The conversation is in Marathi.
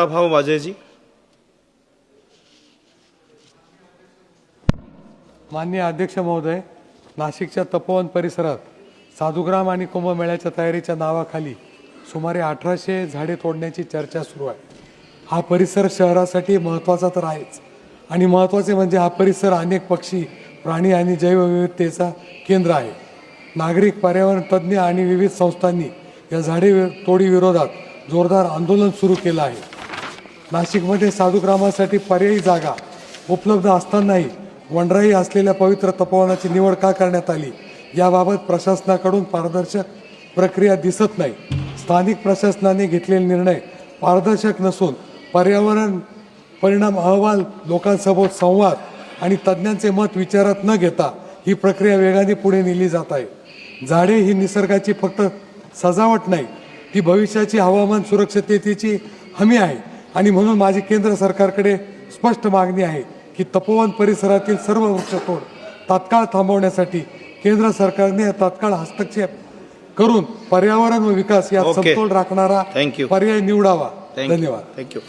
भाव बाजेजी. माननीय अध्यक्ष महोदय, नाशिकच्या तपोवन परिसरात साधुग्राम आणि कुंभमेळ्याच्या तयारीच्या नावाखाली सुमारे 1800 झाडे तोडण्याची चर्चा सुरू आहे. हा परिसर शहरासाठी महत्त्वाचा तर आहेच आणि महत्त्वाचे म्हणजे हा परिसर अनेक पक्षी, प्राणी आणि जैवविविधतेचा केंद्र आहे. नागरिक, पर्यावरण तज्ज्ञ आणि विविध संस्थांनी या झाडे तोडी विरोधात जोरदार आंदोलन सुरू केलं आहे. नाशिकमध्ये साधुग्रामासाठी पर्यायी जागा उपलब्ध असतानाही वनराई असलेल्या पवित्र तपोवनाची निवड का करण्यात आली याबाबत प्रशासनाकडून पारदर्शक प्रक्रिया दिसत नाही. स्थानिक प्रशासनाने घेतलेले निर्णय पारदर्शक नसून पर्यावरण परिणाम अहवाल, लोकांसोबत संवाद आणि तज्ज्ञांचे मत विचारात न घेता ही प्रक्रिया वेगाने पुढे नेली जात आहे. झाडे ही निसर्गाची फक्त सजावट नाही, ती भविष्याची हवामान सुरक्षिततेची हमी आहे आणि म्हणून माझी केंद्र सरकारकडे स्पष्ट मागणी आहे की तपोवन परिसरातील सर्व वृक्षतोड तात्काळ थांबवण्यासाठी केंद्र सरकारने तात्काळ हस्तक्षेप करून पर्यावरण व विकास यात समतोल राखणारा पर्याय निवडावा. धन्यवाद. थँक्यू.